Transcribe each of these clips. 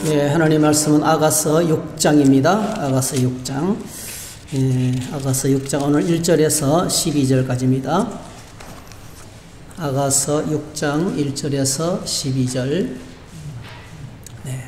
예, 하나님 말씀은 아가서 6장입니다. 아가서 6장. 예, 아가서 6장 오늘 1절에서 12절까지입니다. 아가서 6장 1절에서 12절. 네.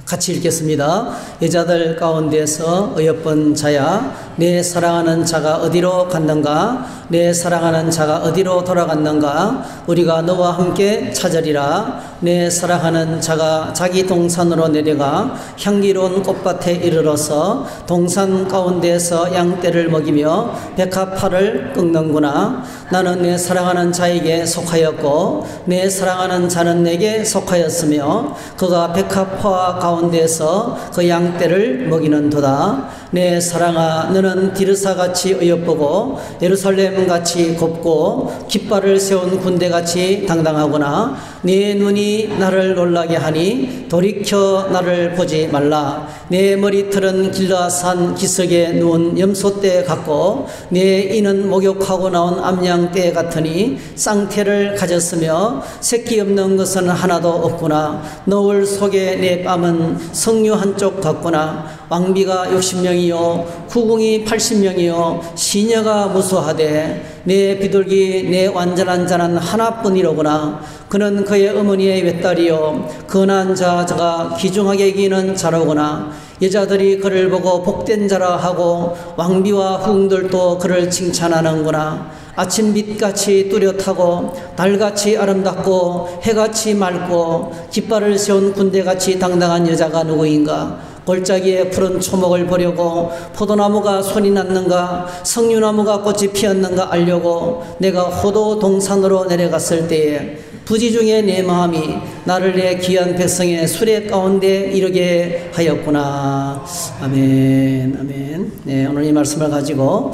같이 읽겠습니다. 여자들 가운데서 어여쁜 자야, 내 사랑하는 자가 어디로 갔는가? 내 사랑하는 자가 어디로 돌아갔는가? 우리가 너와 함께 찾으리라. 내 사랑하는 자가 자기 동산으로 내려가 향기로운 꽃밭에 이르러서 동산 가운데서 양떼를 먹이며 백합화를 꺾는구나. 나는 내 사랑하는 자에게 속하였고 내 사랑하는 자는 내게 속하였으며 그가 백합화 가운데서 그 양떼를 먹이는도다. 내 사랑아, 너는 디르사같이 어여쁘고 예루살렘같이 곱고 깃발을 세운 군대같이 당당하구나. 네 눈이 나를 놀라게 하니 돌이켜 나를 보지 말라. 네 머리털은 길라산 기슭에 누운 염소떼 같고 네 이는 목욕하고 나온 암양떼 같으니 쌍태를 가졌으며 새끼 없는 것은 하나도 없구나. 너울 속에 내 뺨은 석류 한쪽 같구나. 왕비가 60명이요 후궁이 80명이요 시녀가 무수하되 내 비둘기 내 완전한 자는 하나뿐이로구나. 그는 그의 어머니의 외딸이요 근한 자가 귀중하게 여기는 자로구나. 여자들이 그를 보고 복된 자라 하고 왕비와 후궁들도 그를 칭찬하는구나. 아침빛같이 뚜렷하고 달같이 아름답고 해같이 맑고 깃발을 세운 군대같이 당당한 여자가 누구인가? 골짜기에 푸른 초목을 보려고 포도나무가 손이 났는가 석류나무가 꽃이 피었는가 알려고 내가 호도 동산으로 내려갔을 때에 부지 중에 내 마음이 나를 내 귀한 백성의 수레 가운데 이르게 하였구나. 아멘. 아멘. 네, 오늘 이 말씀을 가지고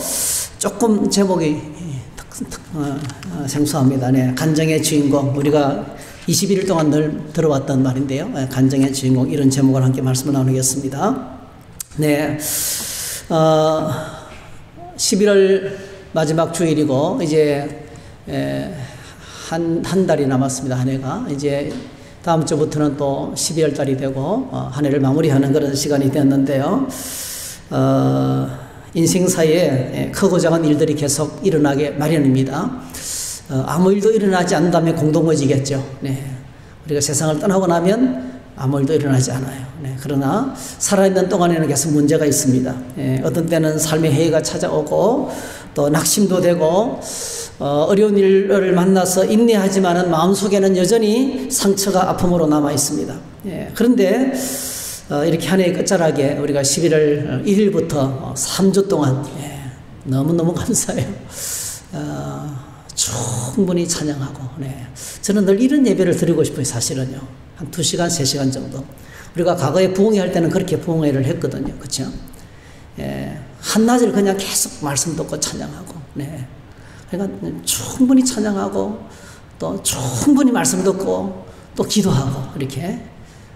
조금 제목이 생소합니다. 네, 간정의 주인공. 우리가 21일 동안 늘 들어왔던 말인데요. 간정의 주인공, 이런 제목을 함께 말씀을 나누겠습니다. 네, 11월 마지막 주일이고 이제 한 달이 남았습니다. 한 해가. 이제 다음 주부터는 또 12월 달이 되고 한 해를 마무리하는 그런 시간이 되었는데요. 인생사에 크고 작은 일들이 계속 일어나게 마련입니다. 아무 일도 일어나지 않는다면 공동의지겠죠. 네. 우리가 세상을 떠나고 나면 아무 일도 일어나지 않아요. 네. 그러나 살아있는 동안에는 계속 문제가 있습니다. 네. 어떤 때는 삶의 해이가 찾아오고 또 낙심도 되고 어려운 일을 만나서 인내하지만은 마음속에는 여전히 상처가 아픔으로 남아 있습니다. 네. 그런데 이렇게 한 해의 끝자락에 우리가 11월 1일부터 3주 동안 너무너무 감사해요. 충분히 찬양하고, 네. 저는 늘 이런 예배를 드리고 싶어요, 사실은요. 한 2시간, 3시간 정도. 우리가 과거에 부흥회 할 때는 그렇게 부흥회를 했거든요. 그쵸? 한낮을 그냥 계속 말씀 듣고 찬양하고, 네. 그러니까 충분히 찬양하고, 또 충분히 말씀 듣고, 또 기도하고, 이렇게.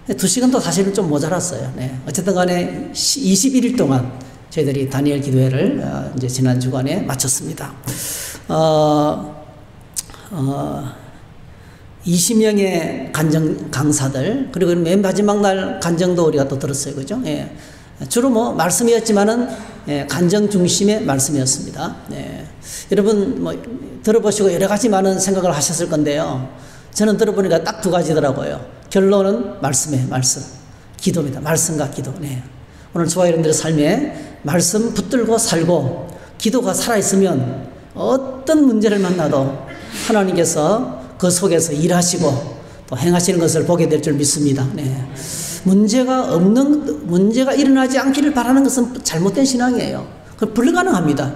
2시간도 사실은 좀 모자랐어요. 네. 어쨌든 간에 21일 동안 저희들이 다니엘 기도회를 이제 지난 주간에 마쳤습니다. 20명의 간정 강사들, 그리고 맨 마지막 날 간정도 우리가 또 들었어요. 그죠? 예. 주로 뭐 말씀이었지만은 간정 중심의 말씀이었습니다. 예. 여러분 뭐 들어보시고 여러 가지 많은 생각을 하셨을 건데요. 저는 들어보니까 딱 2가지더라고요. 결론은 말씀이에요. 말씀. 기도입니다. 말씀과 기도. 네. 오늘 저와 여러분들의 삶에 말씀 붙들고 살고 기도가 살아있으면 어떤 문제를 만나도 하나님께서 그 속에서 일하시고 또 행하시는 것을 보게 될 줄 믿습니다. 네. 문제가 일어나지 않기를 바라는 것은 잘못된 신앙이에요. 그건 불가능합니다.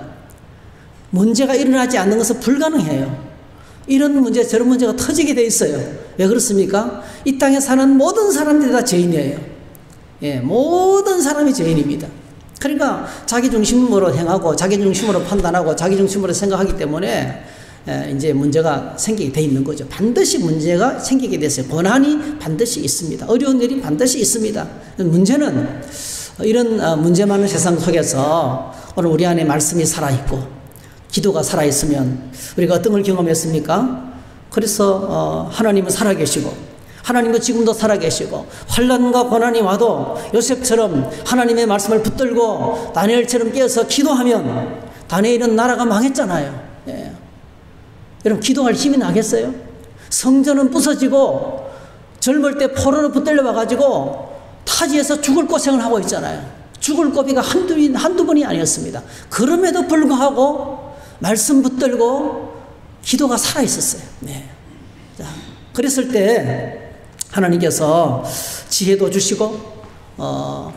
문제가 일어나지 않는 것은 불가능해요. 이런 문제 저런 문제가 터지게 돼 있어요. 왜 그렇습니까? 이 땅에 사는 모든 사람들이 다 죄인이에요. 예, 모든 사람이 죄인입니다. 그러니까 자기 중심으로 행하고 자기 중심으로 판단하고 자기 중심으로 생각하기 때문에 이제 문제가 생기게 돼 있는 거죠. 반드시 문제가 생기게 됐어요. 고난이 반드시 있습니다. 어려운 일이 반드시 있습니다. 문제는 이런 문제 많은 세상 속에서 오늘 우리 안에 말씀이 살아있고 기도가 살아있으면 우리가 어떤 걸 경험했습니까? 그래서 하나님은 살아계시고 하나님은 지금도 살아계시고 환난과 고난이 와도 요셉처럼 하나님의 말씀을 붙들고 다니엘처럼 깨어서 기도하면 다니엘은 나라가 망했잖아요. 예. 여러분 기도할 힘이 나겠어요? 성전은 부서지고 젊을 때 포로로 붙들려 와가지고 타지에서 죽을 고생을 하고 있잖아요. 죽을 고비가 한두 번이 아니었습니다. 그럼에도 불구하고 말씀 붙들고 기도가 살아있었어요. 네. 자, 그랬을 때 하나님께서 지혜도 주시고,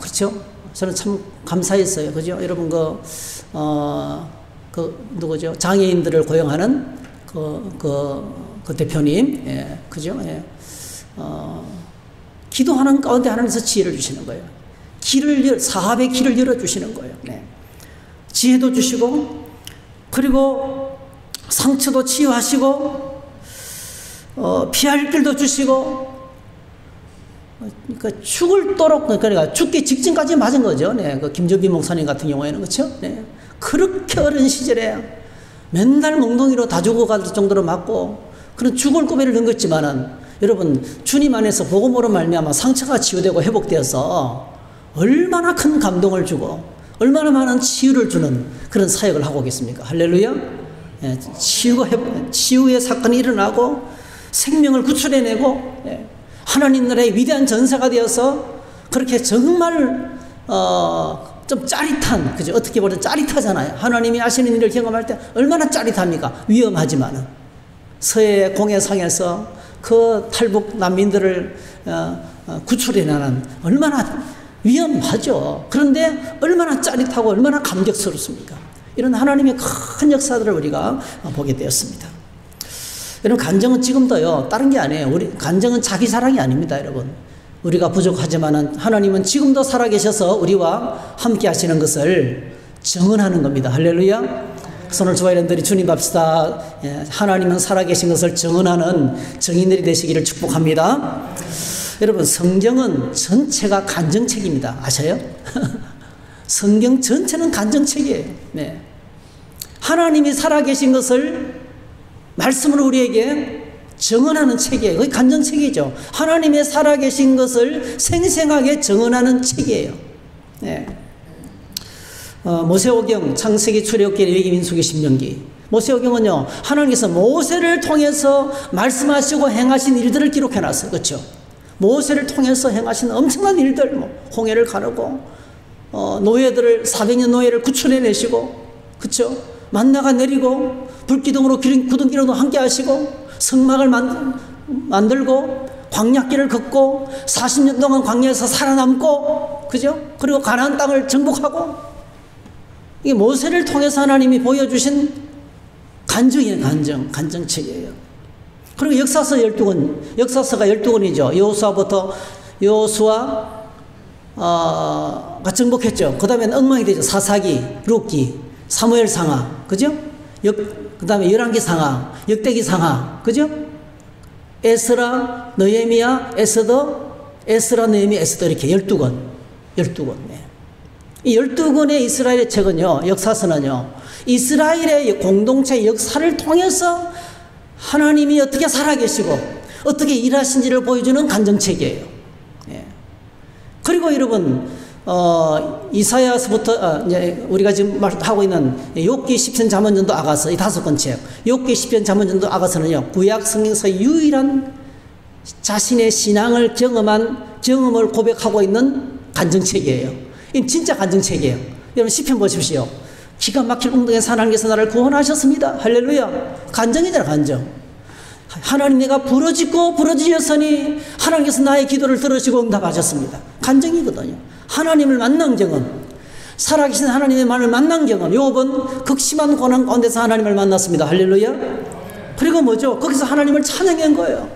그렇죠? 저는 참 감사했어요. 그죠? 여러분, 누구죠? 장애인들을 고용하는 그 대표님, 예, 그죠? 예. 기도하는 가운데 하나님께서 지혜를 주시는 거예요. 사업의 길을 열어주시는 거예요. 네. 지혜도 주시고, 그리고 상처도 치유하시고, 피할 길도 주시고, 그러니까 그러니까 죽기 직전까지 맞은 거죠. 네. 그 김전비 목사님 같은 경우에는, 그렇죠? 네. 그렇게 어린 시절에 맨날 몽둥이로 다 죽어갈 정도로 맞고, 그런 죽을 고비를 넘겼지만은, 여러분, 주님 안에서 복음으로 말미암아 상처가 치유되고 회복되어서 얼마나 큰 감동을 주고, 얼마나 많은 치유를 주는 그런 사역을 하고 계십니까? 할렐루야? 예, 치유의 사건이 일어나고, 생명을 구출해내고, 예, 하나님 나라의 위대한 전사가 되어서 그렇게 정말 좀 짜릿한, 그죠? 어떻게 보면 짜릿하잖아요. 하나님이 하시는 일을 경험할 때 얼마나 짜릿합니까? 위험하지만은 서해 공해상에서 그 탈북 난민들을 구출해내는 얼마나 위험하죠. 그런데 얼마나 짜릿하고 얼마나 감격스럽습니까? 이런 하나님의 큰 역사들을 우리가 보게 되었습니다. 여러분, 간증은 지금도요, 다른 게 아니에요. 간증은 자기 자랑이 아닙니다, 여러분. 우리가 부족하지만은 하나님은 지금도 살아계셔서 우리와 함께 하시는 것을 증언하는 겁니다. 할렐루야. 손을 좋아하는 주님 봅시다. 예, 하나님은 살아계신 것을 증언하는 증인들이 되시기를 축복합니다. 여러분, 성경은 전체가 간증책입니다. 아셔요? 성경 전체는 간증책이에요. 네. 하나님이 살아계신 것을 말씀으로 우리에게 증언하는 책이에요. 그게 간증책이죠. 하나님의 살아계신 것을 생생하게 증언하는 책이에요. 네. 모세오경, 창세기, 출애굽기, 레위기, 민수기, 신명기. 모세오경은요, 하나님께서 모세를 통해서 말씀하시고 행하신 일들을 기록해놨어요. 그렇죠? 모세를 통해서 행하신 엄청난 일들, 홍해를 가르고, 노예들을, 400년 노예를 구출해내시고, 그렇죠? 만나가 내리고, 불기둥으로 구둥기로도 함께 하시고, 성막을 만들고, 광야길을 걷고, 40년 동안 광야에서 살아남고, 그죠? 그리고 가나안 땅을 정복하고, 이게 모세를 통해서 하나님이 보여주신 간증이에요. 간증책이에요. 그리고 역사서가 12권이죠. 여호수아가 정복했죠. 그 다음에 엉망이 되죠. 사사기, 룻기, 사무엘 상하, 그죠? 그 다음에 열왕기 상하, 역대기 상하, 그죠? 에스라, 느헤미야, 에스라, 느헤미야, 에스더, 이렇게 12권. 네. 이 12권의 이스라엘의 책은요, 역사서는요, 이스라엘의 공동체의 역사를 통해서 하나님이 어떻게 살아계시고 어떻게 일하신지를 보여주는 간증책이에요. 예. 그리고 여러분, 이사야서부터 이제 우리가 지금 하고 있는 욥기, 시편, 잠언,전도, 아가서, 이 5권 책, 욥기, 시편, 잠언,전도, 아가서는요, 구약 성경에서 유일한 자신의 신앙을 경험을 고백하고 있는 간증책이에요. 이 진짜 간증책이에요. 여러분, 시편 보십시오. 기가 막힐 웅덩이에서 하나님께서 나를 구원하셨습니다. 할렐루야. 간증이잖아, 간증. 하나님, 내가 부러지셨으니 하나님께서 나의 기도를 들으시고 응답하셨습니다. 간증이거든요. 하나님을 만난 경험, 살아계신 하나님의 말을 만난 경험. 욥은 극심한 고난 가운데서 하나님을 만났습니다. 할렐루야. 그리고 뭐죠? 거기서 하나님을 찬양한 거예요.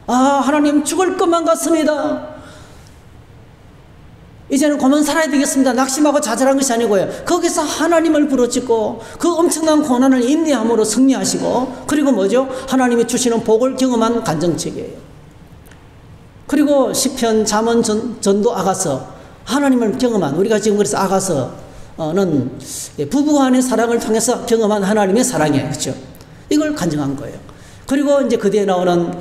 하나님, 죽을 것만 같습니다. 이제는 그만 살아야 되겠습니다. 낙심하고 좌절한 것이 아니고요. 거기서 하나님을 부르짖고 그 엄청난 고난을 인내함으로 승리하시고, 그리고 뭐죠? 하나님이 주시는 복을 경험한 간증책이에요. 그리고 시편, 잠언, 전도, 아가서, 하나님을 경험한, 우리가 지금 그래서 아가서 부부 간의 사랑을 통해서 경험한 하나님의 사랑이에요. 그렇죠? 이걸 간증한 거예요. 그리고 이제 그 뒤에 나오는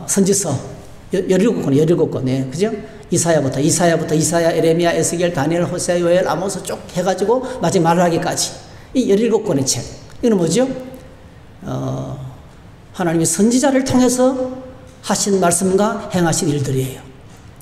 선지서 17권, 예, 그죠? 이사야부터 이사야, 에레미야, 에스겔, 다니엘, 호세아, 요엘, 아모스 쭉 해가지고 마지막 말라기까지 이 17권의 책. 이건 뭐죠? 하나님이 선지자를 통해서 하신 말씀과 행하신 일들이에요.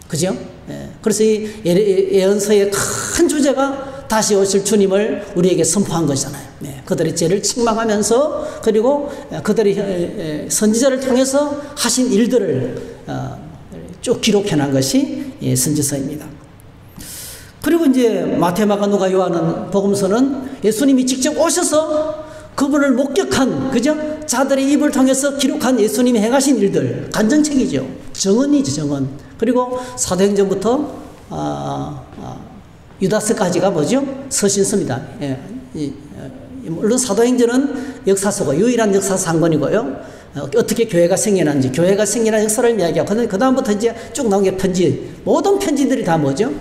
그죠? 예. 그래서 이 예언서의 큰 주제가 다시 오실 주님을 우리에게 선포한 것이잖아요. 네. 그들의 죄를 책망하면서 그리고 그들의 선지자를 통해서 하신 일들을 쭉 기록해놓은 것이 선지서입니다. 그리고 이제 마태, 마가, 누가, 요한은 복음서는 예수님이 직접 오셔서 그분을 목격한, 그죠? 자들의 입을 통해서 기록한 예수님이 행하신 일들, 간증책이죠. 정언이죠, 정언. 그리고 사도행전부터 유다서까지가 뭐죠? 서신서입니다. 예. 물론 사도행전은 역사서고 유일한 역사서 한 권이고요. 어떻게 교회가 생겨난지, 교회가 생겨난 역사를 이야기하고, 그 다음부터 이제 쭉 나온 게 편지, 모든 편지들이 다 뭐죠?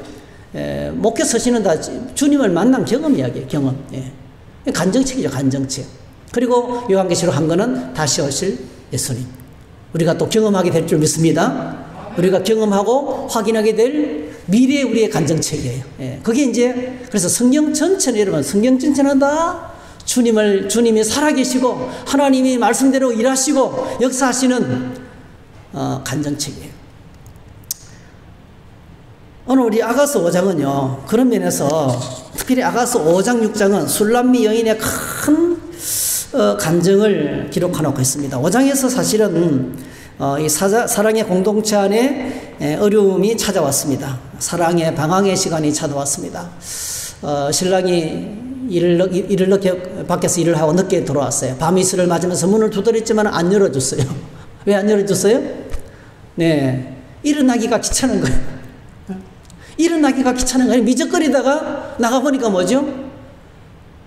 목회 서신은 다 주님을 만난 경험 이야기예요, 경험. 예. 간증책이죠, 간증책. 그리고 요한계시록 한 거는 다시 오실 예수님. 우리가 또 경험하게 될 줄 믿습니다. 우리가 경험하고 확인하게 될 미래의 우리의 간증책이에요. 예. 그게 이제, 그래서 성경 전체는 여러분, 성경 전체는 다 주님이 살아계시고, 하나님이 말씀대로 일하시고, 역사하시는, 간증책이에요. 오늘 우리 아가서 5장은요, 그런 면에서, 특별히 아가서 5장, 6장은 술람미 여인의 큰, 간증을 기록해놓고 있습니다. 5장에서 사실은, 이 사랑의 공동체 안에 어려움이 찾아왔습니다. 사랑의 방황의 시간이 찾아왔습니다. 신랑이 일을 늦게, 밖에서 일을 하고 늦게 들어왔어요. 밤이슬을 맞으면서 문을 두드렸지만 안 열어줬어요. 왜 안 열어줬어요? 네. 일어나기가 귀찮은 거예요. 일어나기가 귀찮은 거예요. 미적거리다가 나가보니까 뭐죠?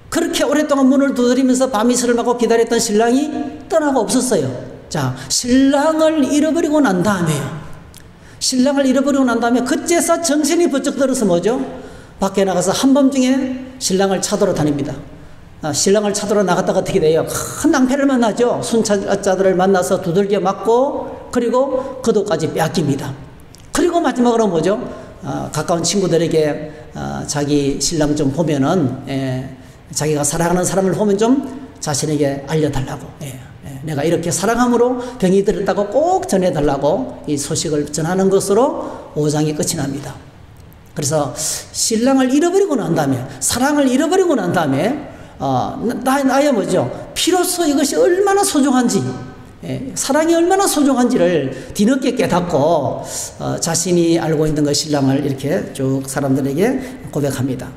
그렇게 오랫동안 문을 두드리면서 밤이슬을 맞고 기다렸던 신랑이 떠나고 없었어요. 자, 신랑을 잃어버리고 난 다음에요. 신랑을 잃어버리고 난 다음에 그제서 정신이 번쩍 들어서 뭐죠? 밖에 나가서 한밤중에 신랑을 찾으러 다닙니다. 신랑을 찾으러 나갔다가 어떻게 돼요? 큰 낭패를 만나죠. 순찰자들을 만나서 두들겨 맞고 그리고 그도까지 뺏깁니다. 그리고 마지막으로 뭐죠? 가까운 친구들에게 자기 신랑 좀 보면은 자기가 사랑하는 사람을 보면 좀 자신에게 알려달라고, 내가 이렇게 사랑함으로 병이 들었다고 꼭 전해달라고 이 소식을 전하는 것으로 5장이 끝이 납니다. 그래서 신랑을 잃어버리고 난 다음에, 사랑을 잃어버리고 난 다음에 나의 뭐죠? 피로써 이것이 얼마나 소중한지, 사랑이 얼마나 소중한지를 뒤늦게 깨닫고 자신이 알고 있는 것, 신랑을 이렇게 쭉 사람들에게 고백합니다.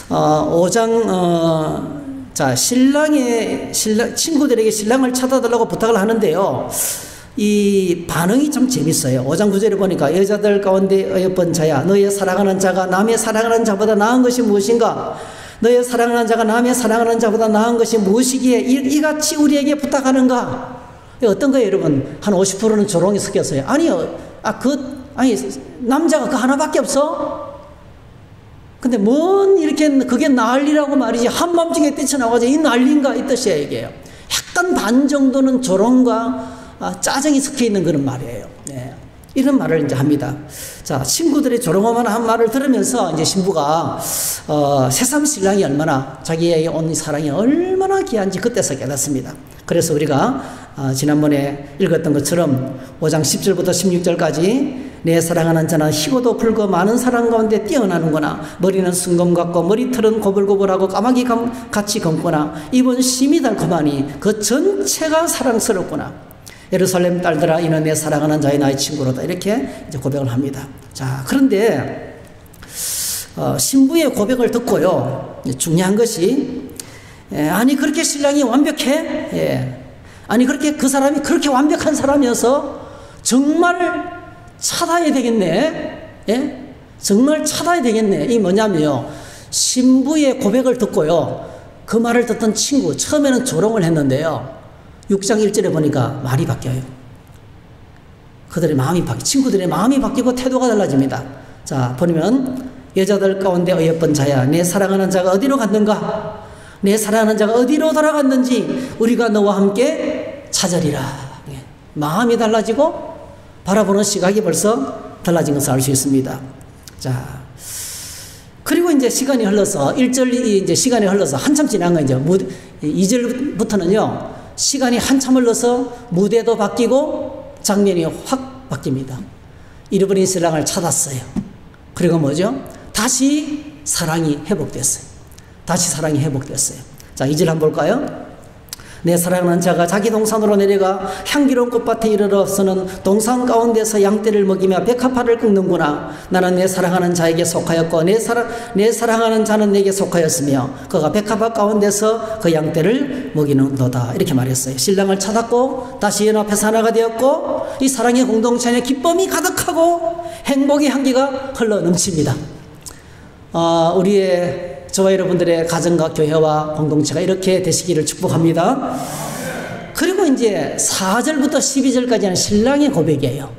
5장 자, 친구들에게 신랑을 찾아달라고 부탁을 하는데요. 이 반응이 좀 재밌어요. 5장 9절에 보니까 여자들 가운데 어여쁜 자야, 너의 사랑하는 자가 남의 사랑하는 자보다 나은 것이 무엇인가? 너의 사랑하는 자가 남의 사랑하는 자보다 나은 것이 무엇이기에 이같이 우리에게 부탁하는가? 어떤 거예요, 여러분? 한 50%는 조롱이 섞였어요. 아니요. 남자가 그 하나밖에 없어? 근데 뭔 이렇게 그게 난리라고 말이지. 한밤중에 뛰쳐나와서 이 난리인가 이 뜻이에요, 이게요. 약간 반 정도는 조롱과 짜증이 섞여 있는 그런 말이에요. 네. 이런 말을 이제 합니다. 자, 친구들의 조롱하면 한 말을 들으면서 이제 신부가 새삼 신랑이 얼마나 자기에게 온 사랑이 얼마나 귀한지 그때서 깨닫습니다. 그래서 우리가 지난번에 읽었던 것처럼 5장 10절부터 16절까지 내 사랑하는 자는 희고도 붉고 많은 사랑 가운데 뛰어나는구나. 머리는 순금 같고 머리털은 고불고불하고 까마귀 같이 검구나. 입은 심이 달콤하니 그 전체가 사랑스럽구나. 예루살렘 딸들아, 이는 내 사랑하는 자의 나의 친구로다. 이렇게 이제 고백을 합니다. 자, 그런데 신부의 고백을 듣고요, 중요한 것이 아니 그렇게 신랑이 완벽해? 아니 그렇게 그 사람이 그렇게 완벽한 사람이어서 정말 찾아야 되겠네. 정말 찾아야 되겠네. 이 뭐냐면요, 신부의 고백을 듣고요, 그 말을 듣던 친구, 처음에는 조롱을 했는데요, 6장 1절에 보니까 말이 바뀌어요. 그들의 마음이 친구들의 마음이 바뀌고 태도가 달라집니다. 자, 보면 여자들 가운데 어여쁜 자야, 내 사랑하는 자가 어디로 갔는가? 내 사랑하는 자가 어디로 돌아갔는지 우리가 너와 함께 찾으리라. 마음이 달라지고 바라보는 시각이 벌써 달라진 것을 알 수 있습니다. 자, 그리고 이제 시간이 흘러서 1절이 이제 시간이 흘러서 한참 지난 거 이제 2절부터는요, 시간이 한참 흘러서 무대도 바뀌고 장면이 확 바뀝니다. 잃어버린 신랑을 찾았어요. 그리고 뭐죠? 다시 사랑이 회복됐어요. 다시 사랑이 회복됐어요. 자, 2절 한번 볼까요? 내 사랑하는 자가 자기 동산으로 내려가 향기로운 꽃밭에 이르러서는 동산 가운데서 양떼를 먹이며 백합화를 꺾는구나. 나는 내 사랑하는 자에게 속하였고 내 사랑하는 자는 내게 속하였으며 그가 백합화 가운데서 그 양떼를 먹이는도다. 이렇게 말했어요. 신랑을 찾았고 다시 연합해서 하나가 되었고 이 사랑의 공동체 안에 기쁨이 가득하고 행복의 향기가 흘러 넘칩니다. 우리의 저와 여러분들의 가정과 교회와 공동체가 이렇게 되시기를 축복합니다. 그리고 이제 4절부터 12절까지는 신랑의 고백이에요.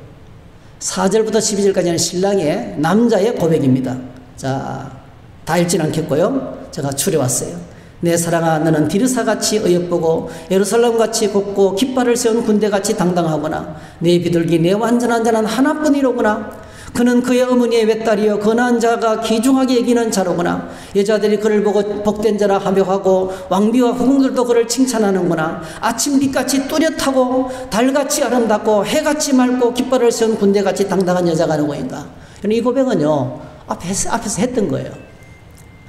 4절부터 12절까지는 신랑의 남자의 고백입니다. 자, 다 읽진 않겠고요. 제가 추려왔어요. 내 사랑아, 너는 디르사같이 어여쁘고 예루살렘같이 곱고 깃발을 세운 군대같이 당당하구나. 내 비둘기 내 완전한 자는 하나뿐이로구나. 그는 그의 어머니의 외딸이요 거나한 자가 귀중하게 여기는 자로구나. 여자들이 그를 보고 복된 자라 하며 하고 왕비와 후궁들도 그를 칭찬하는구나. 아침빛같이 뚜렷하고 달같이 아름답고 해같이 맑고 깃발을 세운 군대같이 당당한 여자가 누구인가. 이 고백은요 앞에서 했던 거예요.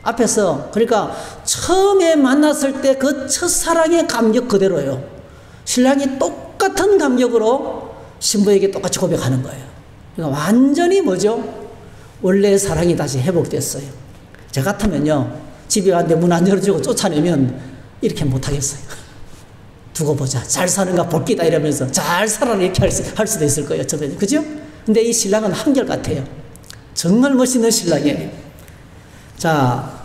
앞에서, 그러니까 처음에 만났을 때 그 첫사랑의 감격 그대로예요. 신랑이 똑같은 감격으로 신부에게 똑같이 고백하는 거예요. 그러니까 완전히 뭐죠? 원래의 사랑이 다시 회복됐어요. 저 같으면요, 집에 왔는데 문 안 열어주고 쫓아내면 이렇게 못하겠어요. 두고 보자. 잘 사는가 볼기다 이러면서 잘 살아라 이렇게 할 수도 있을 거예요. 저번에. 그죠? 근데 이 신랑은 한결같아요. 정말 멋있는 신랑이에요. 자,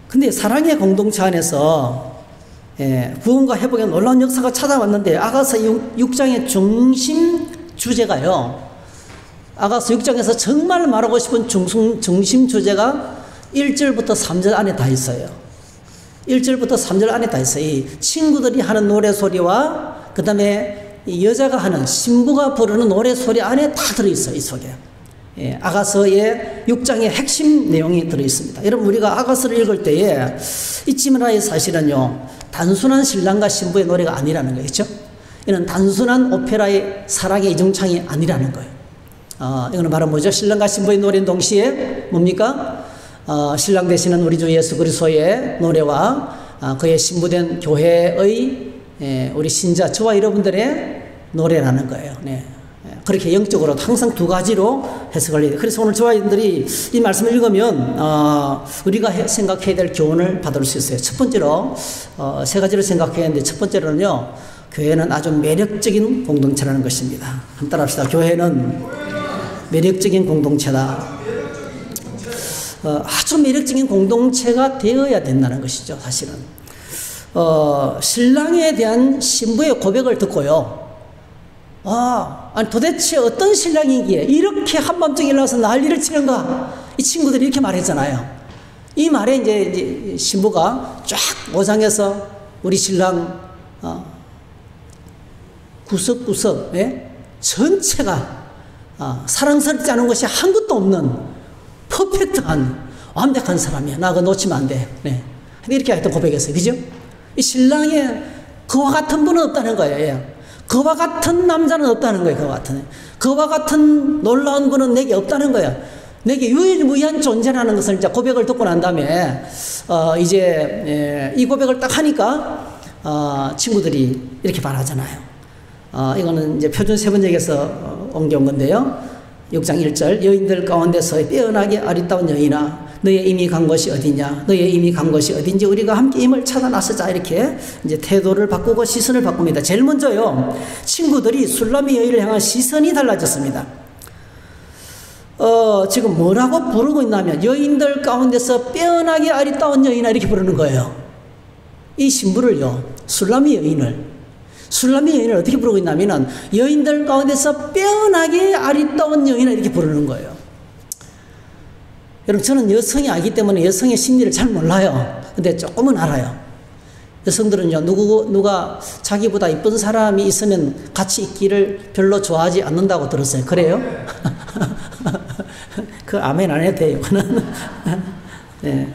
근데 사랑의 공동체 안에서 구원과 회복의 놀라운 역사가 찾아왔는데 아가서 6장의 중심 주제가요. 아가서 6장에서 정말 말하고 싶은 중심 주제가 1절부터 3절 안에 다 있어요. 1절부터 3절 안에 다 있어요. 이 친구들이 하는 노래소리와 그 다음에 여자가 하는 신부가 부르는 노래소리 안에 다 들어있어요. 이 속에. 아가서의 6장의 핵심 내용이 들어있습니다. 여러분, 우리가 아가서를 읽을 때에 잊지 말아야 사실은요, 단순한 신랑과 신부의 노래가 아니라는 거겠죠. 이는 단순한 오페라의 사랑의 이중창이 아니라는 거예요. 이거는 바로 뭐죠? 신랑과 신부의 노래는 동시에 뭡니까? 신랑 되시는 우리 주 예수 그리스도의 노래와 그의 신부된 교회의 우리 신자, 저와 여러분들의 노래라는 거예요. 네. 그렇게 영적으로 항상 두 가지로 해석을 해야 돼요. 그래서 오늘 저와 여러분들이 이 말씀을 읽으면 우리가 생각해야 될 교훈을 받을 수 있어요. 첫 번째로 세 가지를 생각해야 하는데, 첫 번째로는요, 교회는 아주 매력적인 공동체라는 것입니다. 한번 따라합시다. 교회는 매력적인 공동체다. 아주 매력적인 공동체가 되어야 된다는 것이죠. 사실은 신랑에 대한 신부의 고백을 듣고요, 아니 도대체 어떤 신랑이기에 이렇게 한밤중에 일어나서 난리를 치는가? 이 친구들이 이렇게 말했잖아요. 이 말에 이제 신부가 쫙 오장해서 우리 신랑 구석구석 전체가 사랑스럽지 않은 것이 한 것도 없는 퍼펙트한 완벽한 사람이야. 나 그거 놓치면 안 돼. 네. 이렇게 하여튼 고백했어요. 그죠? 이 신랑에 그와 같은 분은 없다는 거예요. 그와 같은 남자는 없다는 거예요. 그와 같은 놀라운 분은 내게 없다는 거야. 내게 유일무이한 존재라는 것을 이제 고백을 듣고 난 다음에 이제 이 고백을 딱 하니까 친구들이 이렇게 말하잖아요. 이거는 이제 표준 세번역에서 옮겨온 건데요. 6장 1절, 여인들 가운데서 빼어나게 아리따운 여인아, 너의 이미 간 것이 어디냐? 너의 이미 간 것이 어딘지 우리가 함께 임을 찾아 나서자. 이렇게 이제 태도를 바꾸고 시선을 바꿉니다. 제일 먼저요, 친구들이 술람이 여인을 향한 시선이 달라졌습니다. 지금 뭐라고 부르고 있냐면, 여인들 가운데서 빼어나게 아리따운 여인아, 이렇게 부르는 거예요. 이 신부를요, 술람이 여인을 술람미 여인을 어떻게 부르고 있냐면은 여인들 가운데서 빼어나게 아리따운 여인을 이렇게 부르는 거예요. 여러분, 저는 여성이 아니기 때문에 여성의 심리를 잘 몰라요. 근데 조금은 알아요. 여성들은요, 누가 자기보다 이쁜 사람이 있으면 같이 있기를 별로 좋아하지 않는다고 들었어요. 그래요? 그 아멘 안 해도 돼요. 네.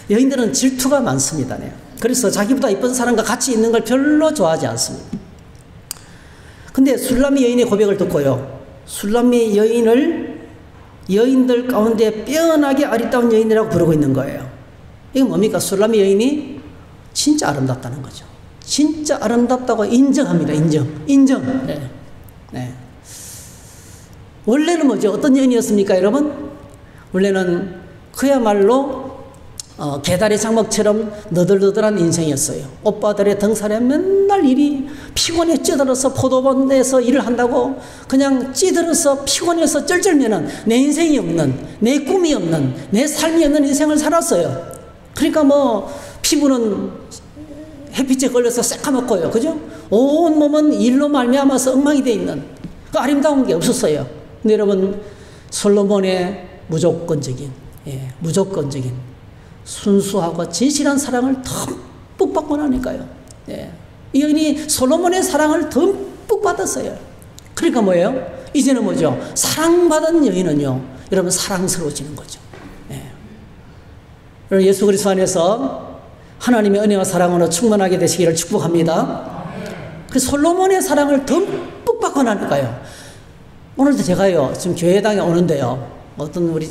여인들은 질투가 많습니다. 네. 그래서 자기보다 이쁜 사람과 같이 있는 걸 별로 좋아하지 않습니다. 근데 술람미 여인의 고백을 듣고요, 술람미 여인을 여인들 가운데 빼어나게 아리따운 여인이라고 부르고 있는 거예요. 이게 뭡니까? 술람미 여인이 진짜 아름답다는 거죠. 진짜 아름답다고 인정합니다. 인정. 네. 네. 원래는 뭐죠? 어떤 여인이었습니까, 여러분? 원래는 그야말로 개다리 장목처럼 너덜너덜한 인생이었어요. 오빠들의 등살에 맨날 일이 피곤해 찌들어서 포도원에서 일을 한다고 그냥 찌들어서 피곤해서 쩔쩔매는 내 인생이 없는, 내 꿈이 없는, 내 삶이 없는 인생을 살았어요. 그러니까 뭐 피부는 햇빛에 걸려서 새까맣고요, 그죠? 온 몸은 일로 말미암아서 엉망이 돼 있는 그 아름다운 게 없었어요. 근데 여러분, 솔로몬의 무조건적인 순수하고 진실한 사랑을 듬뿍 받고 나니까요. 예. 이 여인이 솔로몬의 사랑을 듬뿍 받았어요. 그러니까 뭐예요? 이제는 뭐죠? 사랑받은 여인은요, 여러분, 사랑스러워지는 거죠. 예. 여러분, 예수 그리스도 안에서 하나님의 은혜와 사랑으로 충만하게 되시기를 축복합니다. 그 솔로몬의 사랑을 듬뿍 받고 나니까요. 오늘도 제가요, 지금 교회당에 오는데요, 어떤 우리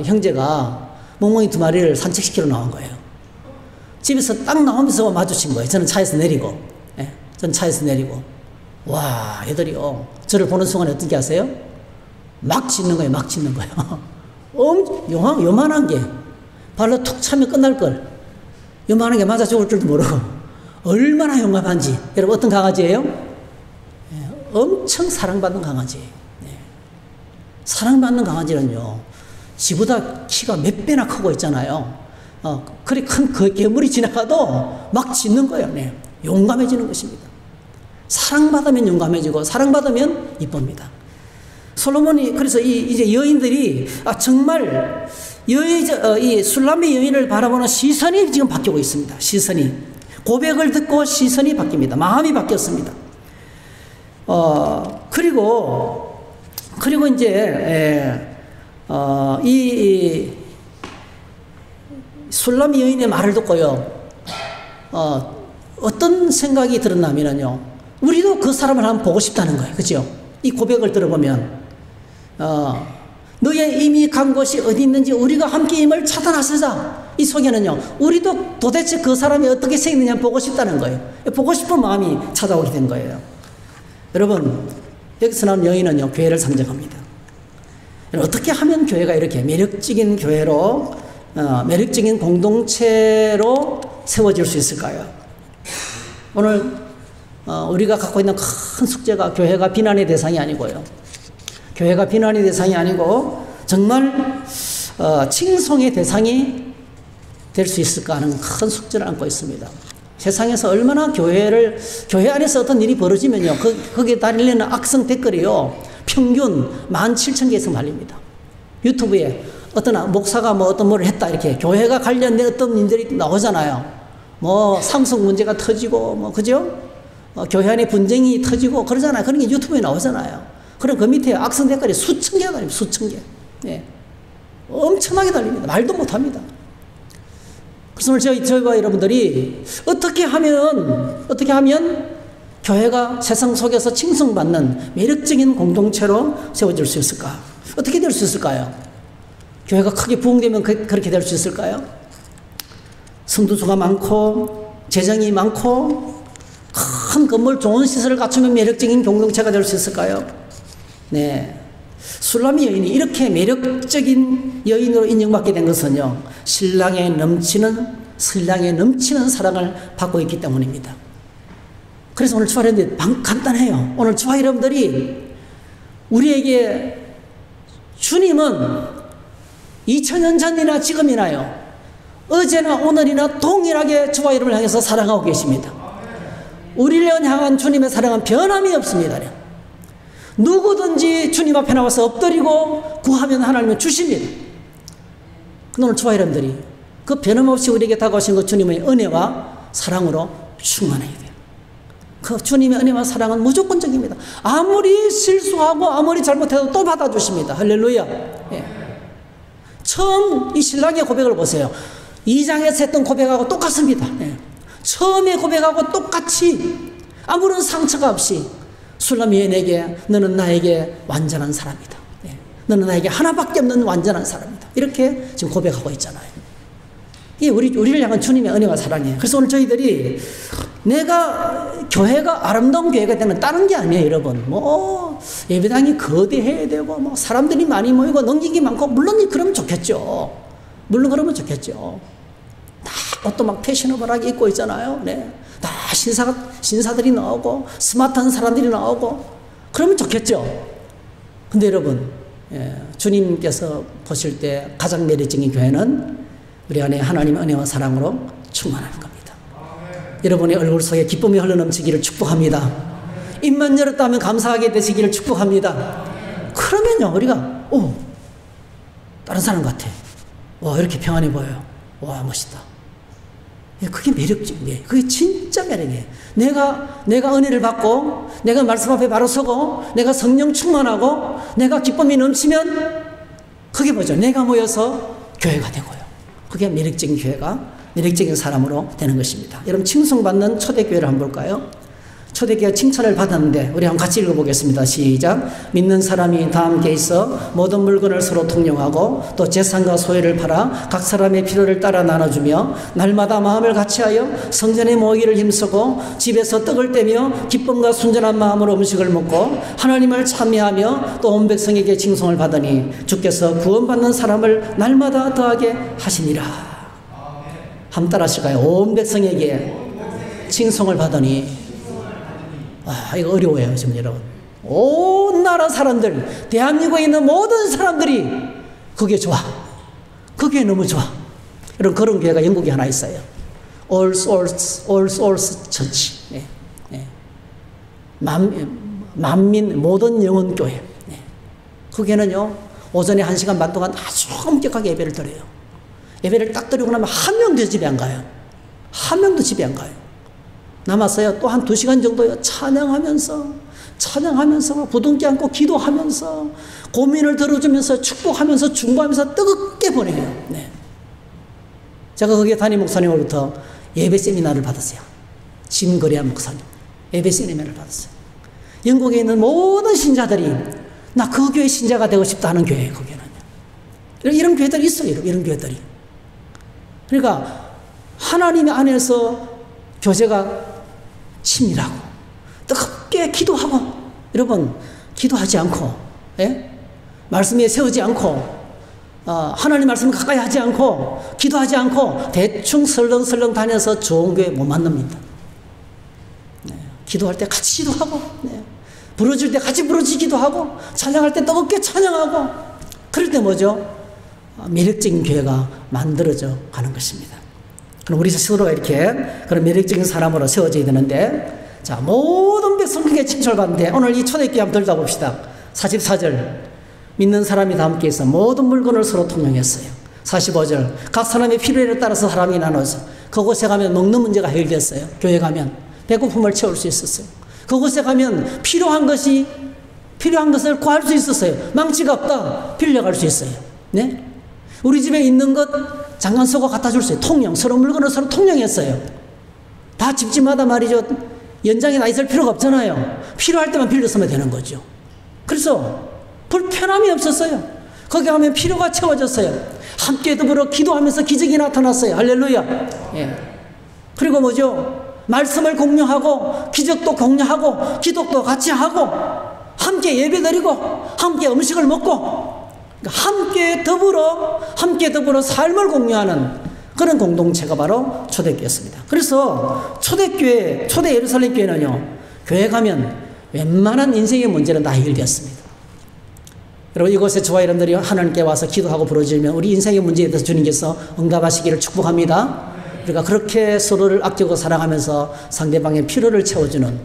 형제가 멍멍이 2마리를 산책시키러 나온 거예요. 집에서 딱 나오면서 마주친 거예요. 저는 차에서 내리고. 예, 저는 차에서 내리고. 와, 애들이요, 저를 보는 순간에 어떻게 하세요? 막 짖는 거예요. 요만한 게 발로 툭 차면 끝날 걸. 요만한 게 맞아 죽을 줄도 모르고. 얼마나 용감한지. 여러분, 어떤 강아지예요? 예, 엄청 사랑받는 강아지예요. 예. 사랑받는 강아지는요, 지보다 키가 몇 배나 크고 있잖아요. 그리 큰 그 괴물이 지나가도 막 짖는 거예요. 네. 용감해지는 것입니다. 사랑받으면 용감해지고 사랑받으면 이쁩니다. 솔로몬이 그래서 이제 여인들이 정말 이 술람미 여인을 바라보는 시선이 지금 바뀌고 있습니다. 시선이, 고백을 듣고 시선이 바뀝니다. 마음이 바뀌었습니다. 그리고 이제 이 술람미 여인의 말을 듣고요, 어떤 생각이 들었냐면요, 우리도 그 사람을 한번 보고 싶다는 거예요. 그죠? 이 고백을 들어보면, 너의 이미 간 곳이 어디 있는지 우리가 함께 임을 찾아나서자. 이 속에는요, 우리도 도대체 그 사람이 어떻게 생겼느냐 보고 싶다는 거예요. 보고 싶은 마음이 찾아오게 된 거예요. 여러분, 여기서 나온 여인은요, 교회를 상징합니다. 어떻게 하면 교회가 이렇게 매력적인 교회로, 매력적인 공동체로 세워질 수 있을까요? 오늘 우리가 갖고 있는 큰 숙제가 교회가 비난의 대상이 아니고요, 교회가 비난의 대상이 아니고 정말 칭송의 대상이 될 수 있을까 하는 큰 숙제를 안고 있습니다. 세상에서 얼마나 교회 안에서 어떤 일이 벌어지면요, 거기에 달리는 악성 댓글이요, 평균 17,000개 이상 달립니다. 유튜브에 어떤 목사가 어떤 뭐를 했다, 이렇게 교회가 관련된 어떤 일들이 나오잖아요. 삼성 문제가 터지고, 그죠? 교회 안에 분쟁이 터지고 그러잖아요. 그런 게 유튜브에 나오잖아요. 그럼 그 밑에 악성 댓글이 수천 개가 달립니다. 수천 개. 예. 엄청나게 달립니다. 말도 못 합니다. 그래서 오늘 저희와 여러분들이 어떻게 하면 교회가 세상 속에서 칭송받는 매력적인 공동체로 세워질 수 있을까? 어떻게 될 수 있을까요? 교회가 크게 부흥되면 그렇게 될 수 있을까요? 성도수가 많고 재정이 많고 큰 건물, 좋은 시설을 갖추면 매력적인 공동체가 될 수 있을까요? 네. 술람미 여인이 이렇게 매력적인 여인으로 인정받게 된 것은요, 신랑에 넘치는 사랑을 받고 있기 때문입니다. 그래서 오늘 주와 여러분들 간단해요. 오늘 주와 여러분들이 우리에게 주님은 2000년 전이나 지금이나요, 어제나 오늘이나 동일하게 주와 여러분을 향해서 사랑하고 계십니다. 우리를 향한 주님의 사랑은 변함이 없습니다. 누구든지 주님 앞에 나와서 엎드리고 구하면 하나님은 주십니다. 오늘 저와 여러분들이 그 변함없이 우리에게 다가오신 그 주님의 은혜와 사랑으로 충만해야 돼요. 그 주님의 은혜와 사랑은 무조건적입니다. 아무리 실수하고 아무리 잘못해도 또 받아주십니다. 할렐루야. 예. 처음 이 신랑의 고백을 보세요. 2장에서 했던 고백하고 똑같습니다. 예. 처음에 고백하고 똑같이 아무런 상처가 없이 술람이 내게 너는 나에게 완전한 사람이다. 예. 너는 나에게 하나밖에 없는 완전한 사람이다. 이렇게 지금 고백하고 있잖아요. 이게 우리를 향한 주님의 은혜와 사랑이에요. 그래서 오늘 저희들이 내가 교회가 아름다운 교회가 되는 다른 게 아니에요, 여러분. 뭐 예배당이 거대해야 되고 뭐 사람들이 많이 모이고 넘기기 많고 물론 그러면 좋겠죠. 물론 그러면 좋겠죠. 다 옷도 막 패셔너블하게 입고 있잖아요. 네. 다 신사들이 나오고 스마트한 사람들이 나오고 그러면 좋겠죠. 근데 여러분, 주님께서 보실 때 가장 매력적인 교회는 우리 안에 하나님의 은혜와 사랑으로 충만할 겁니다. 여러분의 얼굴 속에 기쁨이 흘러넘치기를 축복합니다. 입만 열었다면 감사하게 되시기를 축복합니다. 그러면요, 우리가 다른 사람 같아. 와, 이렇게 평안해 보여요. 와, 멋있다. 그게 매력적이에요. 그게 진짜 매력이에요. 내가 은혜를 받고 내가 말씀 앞에 바로 서고 내가 성령 충만하고 내가 기쁨이 넘치면 그게 뭐죠? 내가 모여서 교회가 되고요. 그게 매력적인 교회가 매력적인 사람으로 되는 것입니다. 여러분, 칭송받는 초대교회를 한번 볼까요? 초대교회 칭찬을 받았는데 우리 한번 같이 읽어보겠습니다. 시작. 믿는 사람이 다 함께 있어 모든 물건을 서로 통용하고 또 재산과 소유를 팔아 각 사람의 필요를 따라 나눠주며 날마다 마음을 같이하여 성전에 모이기를 힘쓰고 집에서 떡을 떼며 기쁨과 순전한 마음으로 음식을 먹고 하나님을 찬미하며 또 온 백성에게 칭송을 받으니 주께서 구원받는 사람을 날마다 더하게 하시니라. 함 따라하실까요? 온 백성에게 칭송을 받으니. 이거 어려워요, 지금 여러분. 온 나라 사람들, 대한민국에 있는 모든 사람들이 그게 좋아. 그게 너무 좋아. 여러분, 그런 교회가 영국에 하나 있어요. All Souls Church. 네. 네. 만민 모든 영혼 교회. 네. 그게는요, 오전에 1시간 반 동안 아주 엄격하게 예배를 드려요. 예배를 딱 드리고 나면 한 명도 집에 안 가요. 한 명도 집에 안 가요. 남았어요. 또 한 2시간 정도요. 찬양하면서 부둥켜 안고 기도하면서 고민을 들어주면서 축복하면서 중보하면서 뜨겁게 보내요. 네. 제가 거기에 담임 목사님으로부터 예배 세미나를 받았어요. 짐 거리안 목사님. 예배 세미나를 받았어요. 영국에 있는 모든 신자들이 나 그 교회 신자가 되고 싶다 하는 교회예요. 거기는. 이런 교회들이 있어요. 이런 교회들이. 그러니까 하나님의 안에서 교제가 친밀하고 뜨겁게 기도하고, 여러분 기도하지 않고 말씀에 세우지 않고 하나님 말씀 가까이 하지 않고 기도하지 않고 대충 설렁설렁 다녀서 좋은 교회 못 만납니다. 기도할 때 같이 기도하고 부르짖을 때 같이 부르짖기도 하고 찬양할 때 뜨겁게 찬양하고, 그럴 때 뭐죠? 매력적인 교회가 만들어져 가는 것입니다. 그럼 우리 스스로가 이렇게 그런 매력적인 사람으로 세워져야 되는데, 자, 모든 백성에게 칭찬을 받는데 오늘 이 초대교회 한번 들다 봅시다. 44절. 믿는 사람이 다 함께 있어 모든 물건을 서로 통용했어요. 45절. 각 사람의 필요에 따라서 사람이 나눠서 그곳에 가면 먹는 문제가 해결됐어요. 교회 가면 배고픔을 채울 수 있었어요. 그곳에 가면 필요한 것을 구할 수 있었어요. 망치가 없다. 빌려갈 수 있어요. 네? 우리 집에 있는 것 잠깐 쓰고 갖다 줄 수 있어요. 통용. 서로 물건을 서로 통용했어요. 다 집집마다 말이죠. 연장에 나 있을 필요가 없잖아요. 필요할 때만 빌려 쓰면 되는 거죠. 그래서 불편함이 없었어요. 거기 가면 필요가 채워졌어요. 함께 더불어 기도하면서 기적이 나타났어요. 할렐루야. 예. 그리고 뭐죠? 말씀을 공유하고 기적도 공유하고 기도도 같이 하고 함께 예배드리고 함께 음식을 먹고 함께 더불어 삶을 공유하는 그런 공동체가 바로 초대교회였습니다. 그래서 초대 예루살렘 교회는요, 교회 가면 웬만한 인생의 문제는 다 해결되었습니다. 여러분, 이곳에 저와 여러분들이 하나님께 와서 기도하고 부르짖으면 우리 인생의 문제에 대해서 주님께서 응답하시기를 축복합니다. 우리가 그렇게 서로를 아끼고 사랑하면서 상대방의 필요를 채워주는,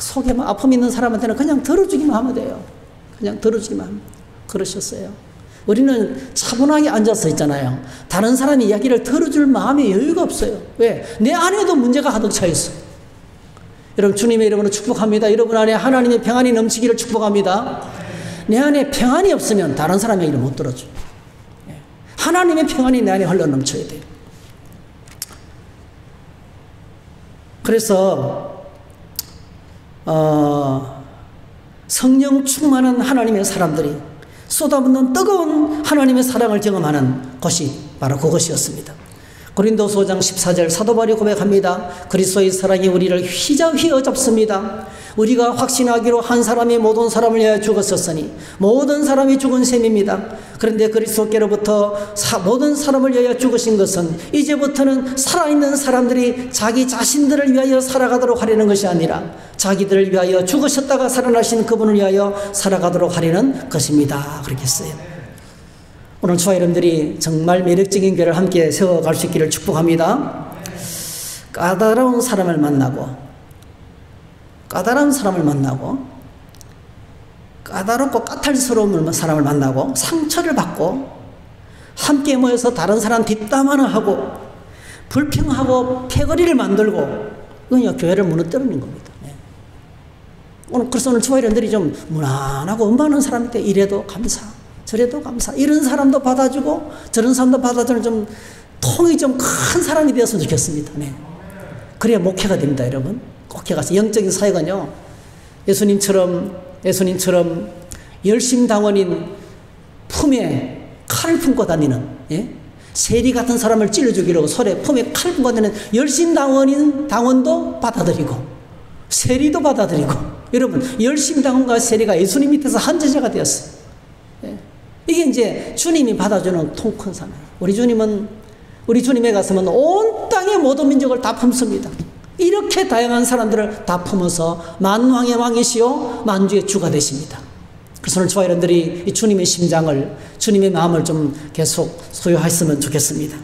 속에 아픔 있는 사람한테는 그냥 들어주기만 하면 돼요. 그냥 들어주기만 하면. 그러셨어요. 우리는 차분하게 앉아서 있잖아요. 다른 사람의 이야기를 들어줄 마음의 여유가 없어요. 왜? 내 안에도 문제가 가득 차 있어. 여러분, 주님의 이름으로 축복합니다. 여러분 안에 하나님의 평안이 넘치기를 축복합니다. 내 안에 평안이 없으면 다른 사람의 얘기를 못 들어줘. 하나님의 평안이 내 안에 흘러 넘쳐야 돼요. 그래서 성령 충만한 하나님의 사람들이 쏟아붓는 뜨거운 하나님의 사랑을 경험하는 것이 바로 그것이었습니다. 고린도서 5장 14절 사도 바울이 고백합니다. 그리스도의 사랑이 우리를 휘어잡습니다. 우리가 확신하기로 한 사람이 모든 사람을 위하여 죽었었으니 모든 사람이 죽은 셈입니다. 그런데 그리스도께로부터 모든 사람을 위하여 죽으신 것은 이제부터는 살아있는 사람들이 자기 자신들을 위하여 살아가도록 하려는 것이 아니라 자기들을 위하여 죽으셨다가 살아나신 그분을 위하여 살아가도록 하려는 것입니다. 그렇게 했어요. 오늘 저와 여러분들이 정말 매력적인 교회를 함께 세워갈 수 있기를 축복합니다. 까다로운 사람을 만나고 까다롭고 까탈스러운 사람을 만나고 상처를 받고 함께 모여서 다른 사람 뒷담화나 하고 불평하고 패거리를 만들고 그냥 교회를 무너뜨리는 겁니다. 그래서 오늘 저와 여러분들이 좀 무난하고 엄마는 사람인데 이래도 감사 저래도 감사 이런 사람도 받아주고 저런 사람도 받아주는 좀 통이 좀 큰 사람이 되었으면 좋겠습니다. 그래야 목회가 됩니다. 여러분 꼭 해가서 영적인 사역은요 예수님처럼 열심당원인 품에 칼을 품고 다니는 세리 같은 사람을 찔러주기로 손에 품에 칼을 품고 다니는 열심당원인 당원도 받아들이고 세리도 받아들이고 여러분 열심당원과 세리가 예수님 밑에서 한 제자가 되었어요. 이게 이제 주님이 받아주는 통 큰 사람. 우리 주님의 가슴은 온 땅의 모든 민족을 다 품습니다. 이렇게 다양한 사람들을 다 품어서 만왕의 왕이시오 만주의 주가 되십니다. 그래서 오늘 저와 여러분들이 이 주님의 심장을 주님의 마음을 좀 계속 소유했으면 좋겠습니다.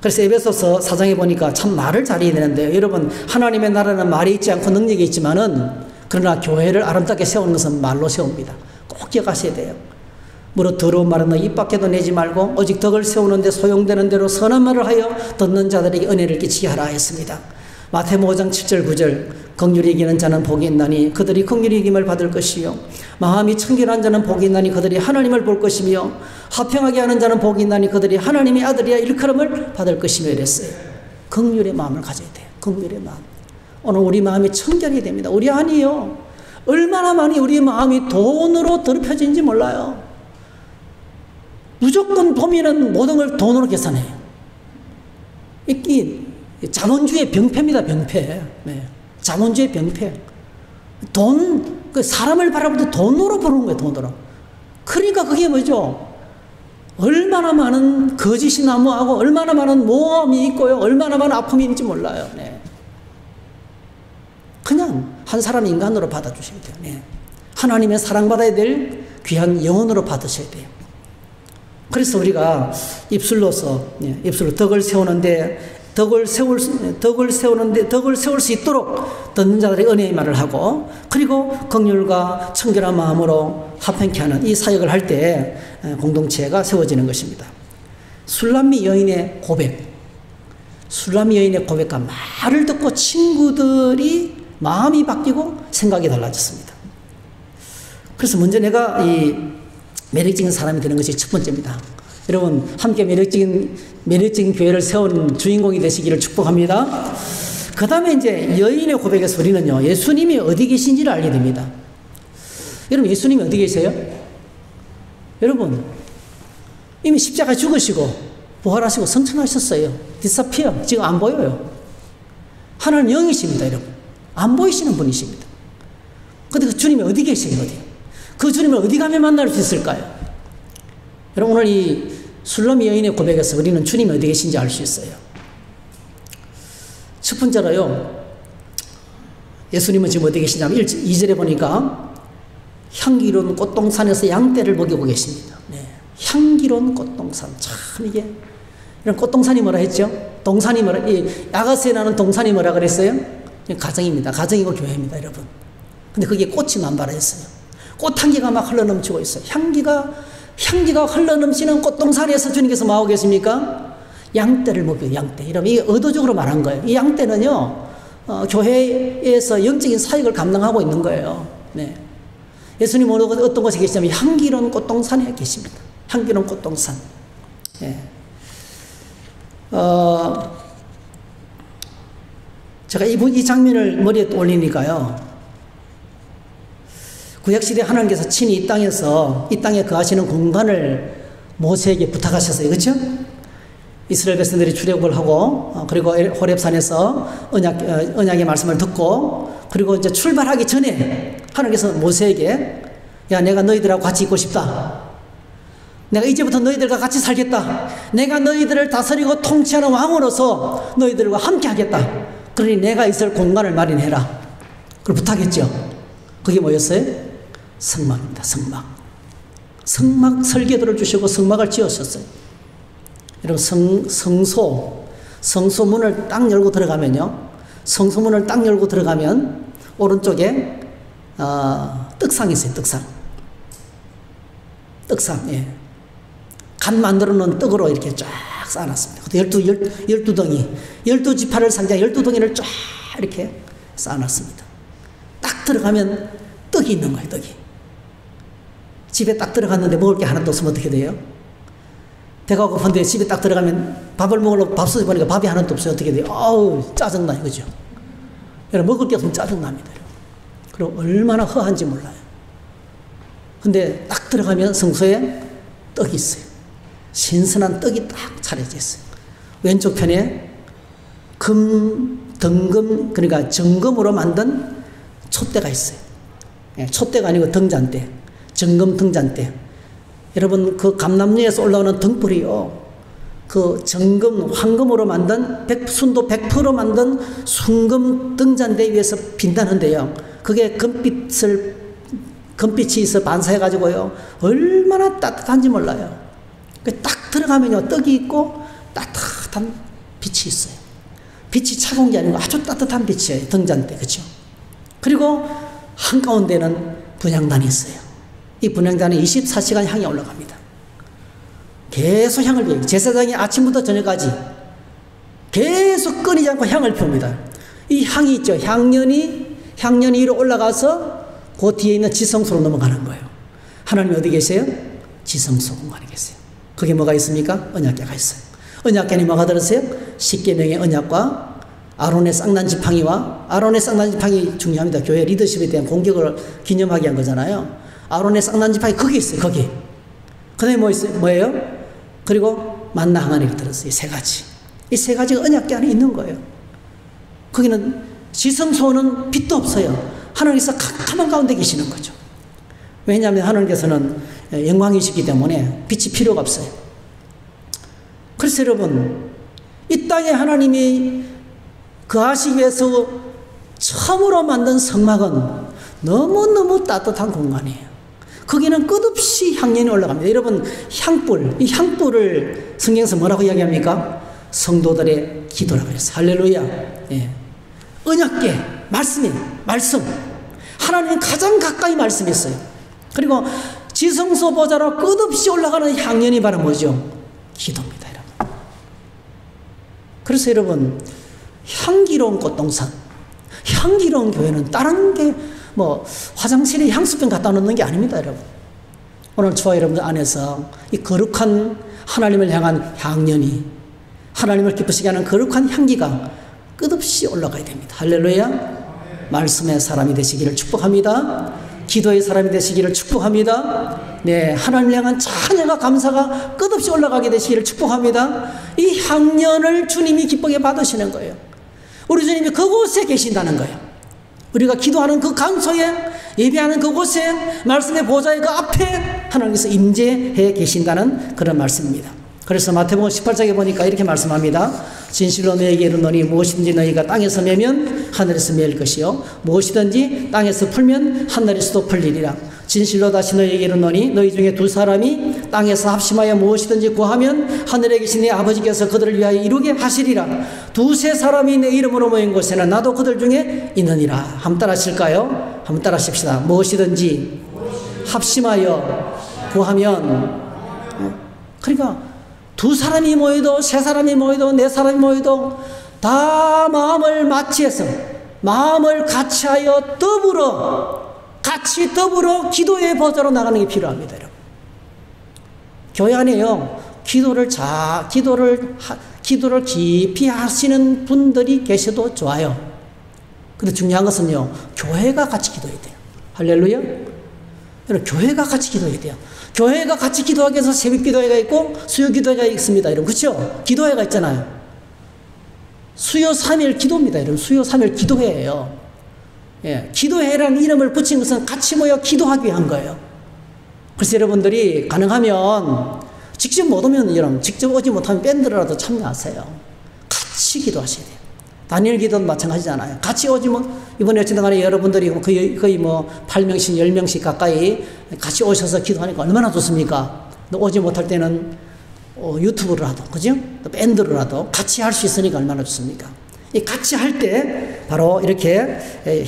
그래서 에베소서 4장에 보니까 참 말을 잘해야 되는데요. 여러분 하나님의 나라는 말이 있지 않고 능력이 있지만은 그러나 교회를 아름답게 세우는 것은 말로 세웁니다. 꼭 기억하셔야 돼요. 무릇 더러운 말은 너 입 밖에도 내지 말고 오직 덕을 세우는데 소용되는 대로 선한 말을 하여 듣는 자들에게 은혜를 끼치게 하라 했습니다. 마태복음 5장 7절 9절 긍휼히 여기는 자는 복이 있나니 그들이 긍휼히 여김을 받을 것이요 마음이 청결한 자는 복이 있나니 그들이 하나님을 볼 것이며 화평하게 하는 자는 복이 있나니 그들이 하나님의 아들이야 일컬음을 받을 것이며 이랬어요. 긍휼의 마음을 가져야 돼요. 긍휼의 마음. 오늘 우리 마음이 청결이 됩니다. 우리 아니에요. 얼마나 많이 우리 마음이 돈으로 더럽혀진지 몰라요. 무조건 보면은 모든 걸 돈으로 계산해요. 이 자본주의 병폐입니다. 병폐. 자본주의 병폐. 사람을 바라볼 때 돈으로 보는 거예요. 돈으로. 그러니까 그게 뭐죠? 얼마나 많은 거짓이 난무하고 얼마나 많은 모험이 있고요. 얼마나 많은 아픔이 있는지 몰라요. 그냥 한 사람 인간으로 받아주셔야 돼요. 하나님의 사랑받아야 될 귀한 영혼으로 받으셔야 돼요. 그래서 우리가 입술로 덕을 세우는데 덕을 세울 수 있도록 듣는 자들의 은혜의 말을 하고 그리고 긍휼과 청결한 마음으로 화평케 하는 이 사역을 할 때 공동체가 세워지는 것입니다. 술람미 여인의 고백과 말을 듣고 친구들이 마음이 바뀌고 생각이 달라졌습니다. 그래서 먼저 내가 이 매력적인 사람이 되는 것이 첫 번째입니다. 여러분 함께 매력적인 교회를 세우는 주인공이 되시기를 축복합니다. 그 다음에 이제 여인의 고백에서 우리는요 예수님이 어디 계신지를 알게 됩니다. 여러분 예수님이 어디 계세요? 여러분 이미 십자가 죽으시고 부활하시고 성천하셨어요. 디사피어 지금 안 보여요. 하나님 영이십니다. 여러분 안 보이시는 분이십니다. 근데 그 주님이 어디 계세요? 그 주님을 어디 가면 만날 수 있을까요? 여러분 오늘 이 술람미 여인의 고백에서 우리는 주님이 어디 계신지 알 수 있어요. 첫 번째로요 예수님은 지금 어디 계시냐면 2절에 보니까 향기로운 꽃동산에서 양떼를 먹이고 계십니다. 향기로운 꽃동산. 참 이게 이런 꽃동산이 뭐라 했죠? 동산이 뭐라, 이 아가스에 나는 동산이 뭐라 그랬어요? 가정입니다. 가정이고 교회입니다, 여러분. 근데 거기에 꽃이 만발했어요. 꽃향기가 막 흘러넘치고 있어요. 향기가 흘러넘치는 꽃동산에서 주님께서 뭐 하고 계십니까? 양떼를 먹여요, 양떼. 이러면 이게 의도적으로 말한 거예요. 이 양떼는요, 교회에서 영적인 사역을 감당하고 있는 거예요. 네. 예수님은 어떤 곳에 계시냐면 향기로운 꽃동산에 계십니다. 향기로운 꽃동산. 네. 제가 이 장면을 머리에 떠올리니까요, 구약시대 하나님께서 친히 이 땅에 거하시는 공간을 모세에게 부탁하셨어요. 그렇죠? 이스라엘 백성들이 출애굽을 하고, 그리고 호렙산에서 언약의 말씀을 듣고, 그리고 이제 출발하기 전에 하나님께서 모세에게, 야, 내가 너희들하고 같이 있고 싶다. 내가 이제부터 너희들과 같이 살겠다. 내가 너희들을 다스리고 통치하는 왕으로서 너희들과 함께 하겠다. 그러니 내가 있을 공간을 마련해라. 그걸 부탁했죠. 그게 뭐였어요? 성막입니다. 성막 설계도를 주시고 성막을 지으셨어요. 여러분, 성소 문을 딱 열고 들어가면요, 성소문을 딱 열고 들어가면 오른쪽에 떡상이 있어요. 떡상. 예. 간 만들어 놓은 떡으로 이렇게 쫙 쌓아놨습니다. 12덩이, 12지파를 상징하는 12덩이를 쫙 이렇게 쌓아놨습니다. 딱 들어가면 떡이 있는 거예요, 떡이. 집에 딱 들어갔는데 먹을 게 하나도 없으면 어떻게 돼요? 배가 고픈데 집에 딱 들어가면 밥을 먹으러 밥솥에 보니까 밥이 하나도 없어요. 어떻게 돼요? 아우, 짜증나, 이거죠. 여러분, 먹을 게 없으면 짜증납니다. 그리고 얼마나 허한지 몰라요. 근데 딱 들어가면 성소에 떡이 있어요. 신선한 떡이 딱 차려져 있어요. 왼쪽 편에 등금, 그러니까 정금으로 만든 촛대가 있어요. 예, 촛대가 아니고 등잔대. 정금 등잔대. 여러분, 그 감람리에서 올라오는 등불이요, 그 정금, 황금으로 만든 순도 100% 만든 순금 등잔대 위에서 빛나는데요, 그게 금빛이 있어 반사해가지고요, 얼마나 따뜻한지 몰라요. 딱 들어가면요, 떡이 있고 따뜻한 빛이 있어요. 빛이 차가운 게 아니고 아주 따뜻한 빛이에요, 등잔대. 그렇죠? 그리고 한가운데는 분향단이 있어요. 이 분향단에 24시간 향이 올라갑니다. 계속 향을 피워요. 제사장이 아침부터 저녁까지 계속 끊이지 않고 향을 피웁니다. 이 향이 있죠. 향연이 위로 올라가서 그 뒤에 있는 지성소로 넘어가는 거예요. 하나님 어디 계세요? 지성소 공간에 계세요. 거기 뭐가 있습니까? 언약궤가 있어요. 언약궤는 뭐가 들었어요? 10계명의 언약과 아론의 쌍난 지팡이와, 아론의 쌍난 지팡이 중요합니다. 교회 리더십에 대한 공격을 기념하게 한 거잖아요. 아론의 쌍난 지팡이 거기 있어요. 거기. 그 다음에 뭐예요? 그리고 만나 항아리를 들었어요. 이 세 가지. 이 세 가지가 언약궤 안에 있는 거예요. 거기는 지성소는 빛도 없어요. 하나님께서 캄캄한 가운데 계시는 거죠. 왜냐하면 하나님께서는 영광이시기 때문에 빛이 필요가 없어요. 그래서 여러분, 이 땅에 하나님이 거하시기 위해서 처음으로 만든 성막은 너무너무 따뜻한 공간이에요. 거기는 끝없이 향연이 올라갑니다. 여러분, 이 향불을 성경에서 뭐라고 이야기합니까? 성도들의 기도라고 했어요. 할렐루야. 예. 언약궤, 말씀. 하나님은 가장 가까이 말씀이 있어요. 그리고 지성소 보좌로 끝없이 올라가는 향연이 바로 뭐죠? 기도입니다, 여러분. 그래서 여러분, 향기로운 꽃동산, 향기로운 교회는 다른 게 화장실에 향수병 갖다 놓는 게 아닙니다, 여러분. 오늘 저와 여러분들 안에서 이 거룩한 하나님을 향한 향연이, 하나님을 기쁘시게 하는 거룩한 향기가 끝없이 올라가야 됩니다. 할렐루야. 말씀의 사람이 되시기를 축복합니다. 기도의 사람이 되시기를 축복합니다. 네, 하나님을 향한 찬양과 감사가 끝없이 올라가게 되시기를 축복합니다. 이 향연을 주님이 기쁘게 받으시는 거예요. 우리 주님이 그곳에 계신다는 거예요. 우리가 기도하는 그 강소에, 예배하는 그곳에, 말씀의 보좌의 그 앞에 하나님께서 임재해 계신다는 그런 말씀입니다. 그래서 마태복음 18장에 보니까 이렇게 말씀합니다. 진실로 너희에게 이르노니 무엇이든지 너희가 땅에서 매면 하늘에서 매일 것이요 무엇이든지 땅에서 풀면 하늘에서도 풀리리라. 진실로 다시 너희에게 이르노니 너희 중에 두 사람이 땅에서 합심하여 무엇이든지 구하면 하늘에 계신 내 아버지께서 그들을 위하여 이루게 하시리라. 두세 사람이 내 이름으로 모인 곳에는 나도 그들 중에 있느니라. 한번 따라 하실까요? 한번 따라 하십시다. 무엇이든지 합심하여 구하면. 그러니까 두 사람이 모여도 세 사람이 모여도 네 사람이 모여도 다 마음을 맞이해서 마음을 같이하여 같이 더불어 기도의 보좌로 나가는 게 필요합니다. 여러분. 교회 안에요, 기도를 깊이 하시는 분들이 계셔도 좋아요. 근데 중요한 것은요, 교회가 같이 기도해야 돼요. 할렐루야. 여러분, 교회가 같이 기도해야 돼요. 교회가 같이 기도하기 위해서 새벽 기도회가 있고 수요 기도회가 있습니다. 여러분, 그렇죠? 기도회가 있잖아요. 수요 3일 기도입니다. 여러분, 수요 3일 기도회예요. 예, 기도회라는 이름을 붙인 것은 같이 모여 기도하기 위한 거예요. 그래서 여러분들이 가능하면 직접 못 오면, 여러분 직접 오지 못하면 밴드라도 참여하세요. 같이 기도하셔야 돼요. 다니엘 기도는 마찬가지잖아요. 같이 오지 이번에 어쨌든 간에 여러분들이 거의 뭐 8명씩 10명씩 가까이 같이 오셔서 기도하니까 얼마나 좋습니까? 오지 못할 때는 유튜브로라도, 그죠? 또 밴드로라도 같이 할 수 있으니까 얼마나 좋습니까? 이 같이 할 때 바로 이렇게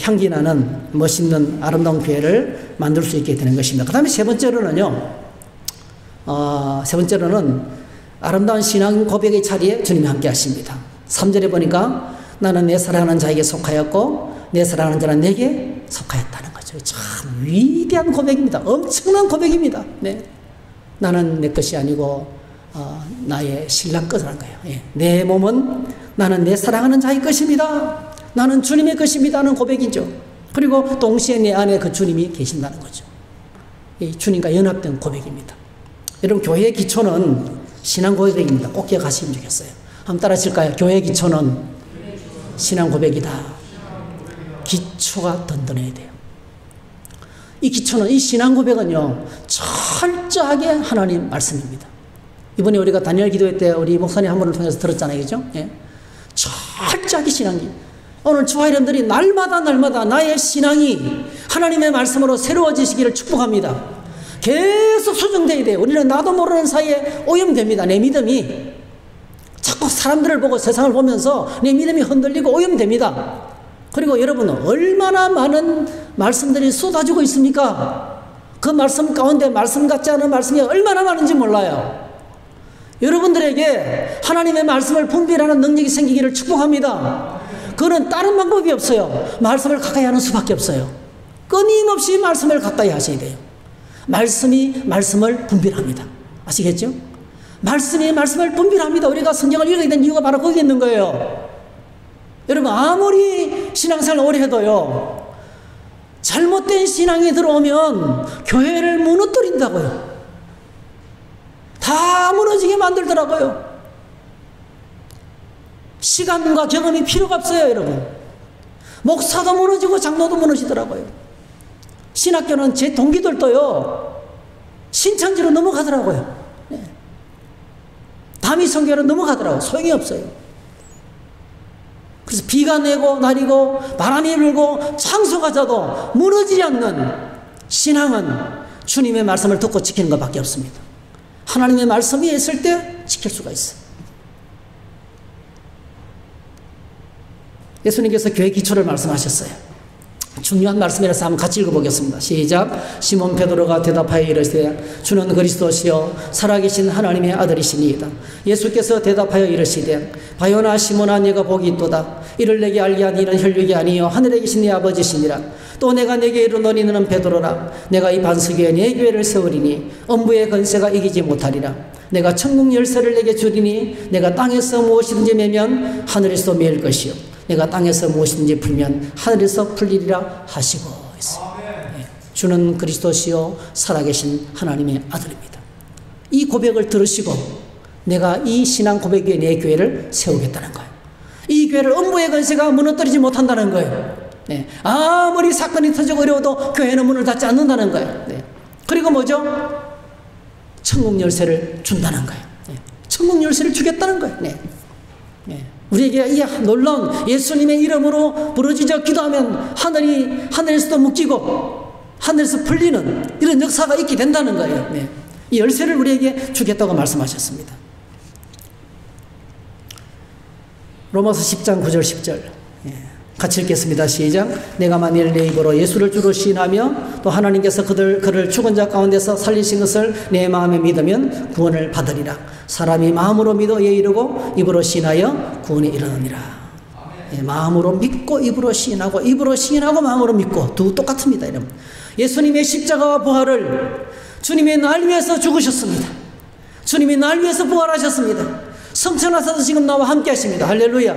향기 나는 멋있는 아름다운 교회를 만들 수 있게 되는 것입니다. 그 다음에 세 번째로는요, 아름다운 신앙 고백의 자리에 주님이 함께 하십니다. 3절에 보니까 나는 내 사랑하는 자에게 속하였고 내 사랑하는 자는 내게 속하였다는 거죠. 참 위대한 고백입니다. 엄청난 고백입니다. 네. 나는 내 것이 아니고 나의 신랑 것이라는 거예요. 예. 내 몸은 나는 내 사랑하는 자의 것입니다. 나는 주님의 것입니다 하는 고백이죠. 그리고 동시에 내 안에 그 주님이 계신다는 거죠. 이 주님과 연합된 고백입니다. 여러분, 교회의 기초는 신앙 고백입니다. 꼭 기억하시면 좋겠어요. 한번 따라 하실까요? 교회의 기초는 신앙 고백이다. 기초가 든든해야 돼요. 이 기초는, 이 신앙 고백은요, 철저하게 하나님 말씀입니다. 이번에 우리가 다니엘 기도회 때 우리 목사님 한 분을 통해서 들었잖아요. 그죠? 예. 철저하게 신앙이. 오늘 주와 이름들이 날마다 나의 신앙이 하나님의 말씀으로 새로워지시기를 축복합니다. 계속 수정되어야 돼요. 우리는 나도 모르는 사이에 오염됩니다. 내 믿음이. 자꾸 사람들을 보고 세상을 보면서 내 믿음이 흔들리고 오염됩니다. 그리고 여러분은 얼마나 많은 말씀들이 쏟아지고 있습니까? 그 말씀 가운데 말씀 같지 않은 말씀이 얼마나 많은지 몰라요. 여러분들에게 하나님의 말씀을 분별하는 능력이 생기기를 축복합니다. 그거는 다른 방법이 없어요. 말씀을 가까이 하는 수밖에 없어요. 끊임없이 말씀을 가까이 하셔야 돼요. 말씀이 말씀을 분별합니다. 아시겠죠? 말씀이 말씀을 분별합니다. 우리가 성경을 읽어야 되는 이유가 바로 거기 있는 거예요. 여러분, 아무리 신앙생활 오래 해도요, 잘못된 신앙이 들어오면 교회를 무너뜨린다고요. 다 무너지게 만들더라고요. 시간과 경험이 필요가 없어요, 여러분. 목사도 무너지고 장로도 무너지더라고요. 신학교는 제 동기들도요, 신천지로 넘어가더라고요. 네. 다미 선교로 넘어가더라고요. 소용이 없어요. 그래서 비가 내고 날이고 바람이 불고 창수가 져도 무너지지 않는 신앙은 주님의 말씀을 듣고 지키는 것밖에 없습니다. 하나님의 말씀이 있을 때 지킬 수가 있어요. 예수님께서 교회 기초를 말씀하셨어요. 중요한 말씀이라서 한번 같이 읽어보겠습니다. 시작. 시몬 베드로가 대답하여 이르시되 주는 그리스도시요 살아계신 하나님의 아들이시니이다. 예수께서 대답하여 이르시되 바요나 시몬아 네가 복이 있도다. 이를 내게 알게 하니 이는 혈육이 아니요 하늘에 계신 네 아버지시니라. 또 내가 내게 이르노니 너는 베드로라. 내가 이 반석 위에 네 교회를 세우리니 음부의 권세가 이기지 못하리라. 내가 천국 열쇠를 내게 주리니 내가 땅에서 무엇이든지 매면 하늘에서 매일 것이요 내가 땅에서 무엇이든지 풀면 하늘에서 풀리리라 하시고 있습니다. 네. 주는 그리스도시요 살아계신 하나님의 아들입니다. 이 고백을 들으시고 내가 이 신앙 고백 위에 내 교회를 세우겠다는 거예요. 이 교회를 음부의 권세가 무너뜨리지 못한다는 거예요. 네. 아무리 사건이 터지고 어려워도 교회는 문을 닫지 않는다는 거예요. 네. 그리고 뭐죠? 천국 열쇠를 준다는 거예요. 네. 천국 열쇠를 주겠다는 거예요. 네. 네. 우리에게 이 놀라운 예수님의 이름으로 부르짖어 기도하면 하늘에서도 묶이고 하늘에서 풀리는 이런 역사가 있게 된다는 거예요. 네. 이 열쇠를 우리에게 주겠다고 말씀하셨습니다. 로마서 10장 9절 10절 같이 읽겠습니다. 시작. 내가 만일 내 입으로 예수를 주로 시인하며 또 하나님께서 그를 죽은 자 가운데서 살리신 것을 내 마음에 믿으면 구원을 받으리라. 사람이 마음으로 믿어 이에 이르고 입으로 시인하여 구원에 이르느니라. 마음으로 믿고 입으로 시인하고 입으로 시인하고 마음으로 믿고 두 똑같습니다. 여러분. 예수님의 십자가와 부활을 주님의 날 위해서 죽으셨습니다. 주님이 날 위해서 부활하셨습니다. 성천하사도 지금 나와 함께 하십니다. 할렐루야.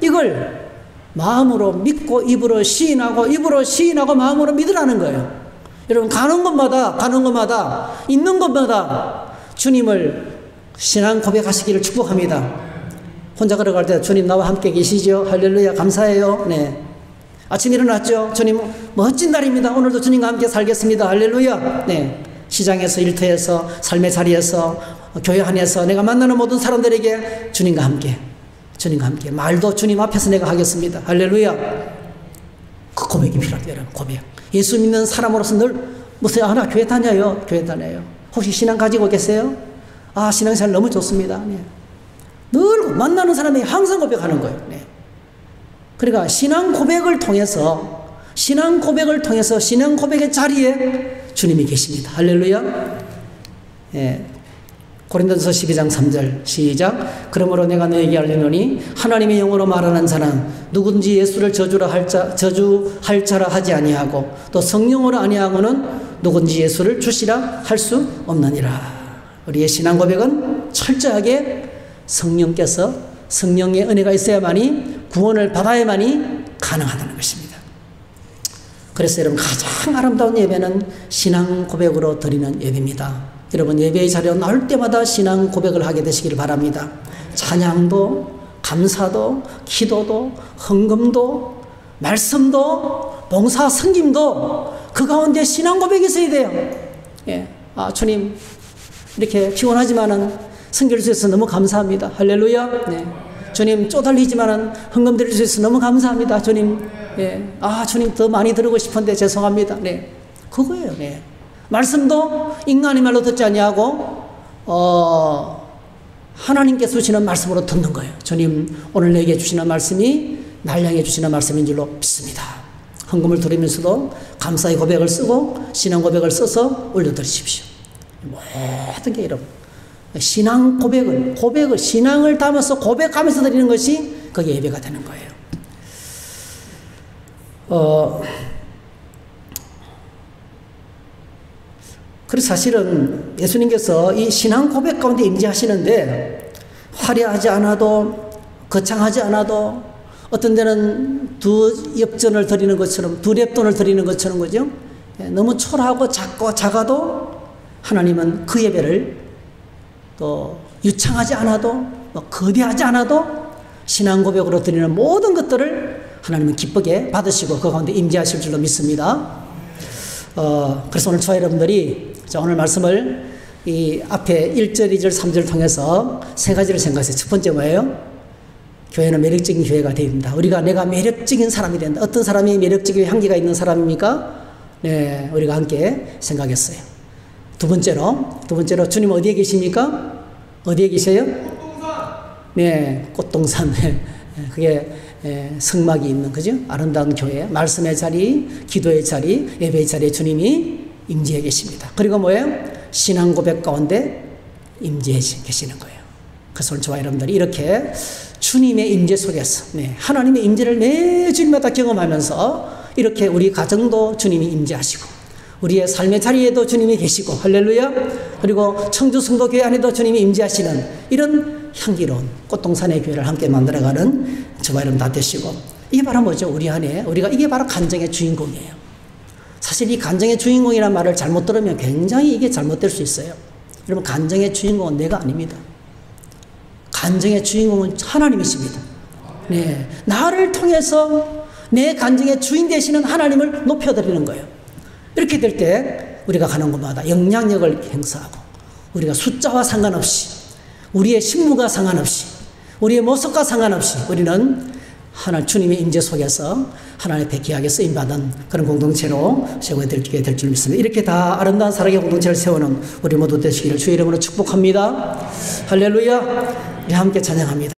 이걸 마음으로 믿고 입으로 시인하고 마음으로 믿으라는 거예요. 여러분, 가는 곳마다 있는 곳마다 주님을 신앙 고백하시기를 축복합니다. 혼자 걸어갈 때 주님 나와 함께 계시죠? 할렐루야. 감사해요. 네. 아침 일어났죠? 주님 멋진 날입니다. 오늘도 주님과 함께 살겠습니다. 할렐루야. 네. 시장에서, 일터에서, 삶의 자리에서, 교회 안에서 내가 만나는 모든 사람들에게 주님과 함께 말도 주님 앞에서 내가 하겠습니다. 할렐루야. 그 고백이 필요합니다. 여러분, 고백. 예수 믿는 사람으로서 늘 무슨 나 교회 다녀요. 혹시 신앙 가지고 계세요? 신앙생활 너무 좋습니다. 네. 늘 만나는 사람이 항상 고백하는 거예요. 네. 그러니까 신앙 고백을 통해서 신앙 고백의 자리에 주님이 계십니다. 할렐루야. 고린도전서 12장 3절 시작. 그러므로 내가 너에게 알리노니 하나님의 영으로 말하는 자는 누구든지 예수를 저주할 자라 하지 아니하고 또 성령으로 아니하고는 누구든지 예수를 주시라 할 수 없느니라. 우리의 신앙 고백은 철저하게 성령의 은혜가 있어야만이 구원을 받아야만이 가능하다는 것입니다. 그래서 여러분, 가장 아름다운 예배는 신앙 고백으로 드리는 예배입니다. 여러분, 예배의 자리에 나올 때마다 신앙 고백을 하게 되시기를 바랍니다. 찬양도, 감사도, 기도도, 헌금도, 말씀도, 봉사, 섬김도 그 가운데 신앙 고백이 있어야 돼요. 주님, 이렇게 피곤하지만은 섬길 수 있어서 너무 감사합니다. 할렐루야. 네. 주님, 쪼달리지만은 헌금 드릴 수 있어서 너무 감사합니다. 주님, 주님 더 많이 들으고 싶은데 죄송합니다. 네. 그거예요. 네. 말씀도 인간의 말로 듣지 아니하고 하나님께서 주시는 말씀으로 듣는 거예요. 주님, 오늘 내게 주시는 말씀이 날 향해 주시는 말씀인 줄로 믿습니다. 헌금을 드리면서도 감사의 고백을 쓰고 신앙 고백을 써서 올려드리십시오. 모든 게 여러분, 신앙 고백을 신앙을 담아서 고백하면서 드리는 것이 그게 예배가 되는 거예요. 그래서 사실은 예수님께서 이 신앙 고백 가운데 임재하시는데 화려하지 않아도 거창하지 않아도 어떤 데는 두 엽전을 드리는 것처럼 두 랩돈을 드리는 것처럼 그죠? 너무 초라하고 작아도 하나님은 그 예배를 또 유창하지 않아도 거대하지 않아도 신앙 고백으로 드리는 모든 것들을 하나님은 기쁘게 받으시고 그 가운데 임재하실 줄로 믿습니다. 그래서 오늘 저와 여러분들이 오늘 말씀을 이 앞에 1절, 2절, 3절을 통해서 세 가지를 생각했어요. 첫 번째 뭐예요? 교회는 매력적인 교회가 됩니다. 내가 매력적인 사람이 된다. 어떤 사람이 매력적인 향기가 있는 사람입니까? 네, 우리가 함께 생각했어요. 두 번째로 주님 어디에 계십니까? 어디에 계세요? 네, 꽃동산. 그게 성막이 있는, 그죠? 아름다운 교회, 말씀의 자리, 기도의 자리, 예배의 자리에 주님이 임재해 계십니다. 그리고 뭐예요? 신앙 고백 가운데 임재해 계시는 거예요. 그래서 오늘 저와 여러분들이 이렇게 주님의 임재 속에서 하나님의 임재를 매주일마다 경험하면서 이렇게 우리 가정도 주님이 임재하시고 우리의 삶의 자리에도 주님이 계시고 할렐루야. 그리고 청주 성도교회 안에도 주님이 임재하시는 이런 향기로운 꽃동산의 교회를 함께 만들어가는 저와 여러분 다 되시고, 이게 바로 뭐죠? 우리 안에 이게 바로 간증의 주인공이에요. 사실 이 간증의 주인공이라는 말을 잘못 들으면 굉장히 이게 잘못될 수 있어요. 여러분, 간증의 주인공은 내가 아닙니다. 간증의 주인공은 하나님이십니다. 네, 나를 통해서 내 간증의 주인 되시는 하나님을 높여드리는 거예요. 이렇게 될 때 우리가 가는 곳마다 영향력을 행사하고 우리가 숫자와 상관없이 우리의 신무가 상관없이 우리의 모습과 상관없이 우리는 하나님 주님의 임재 속에서 하나님의 백기하게 쓰임받은 그런 공동체로 세워드리게 될 줄 믿습니다. 이렇게 다 아름다운 사랑의 공동체를 세우는 우리 모두 되시기를 주의 이름으로 축복합니다. 할렐루야. 우리 함께 찬양합니다.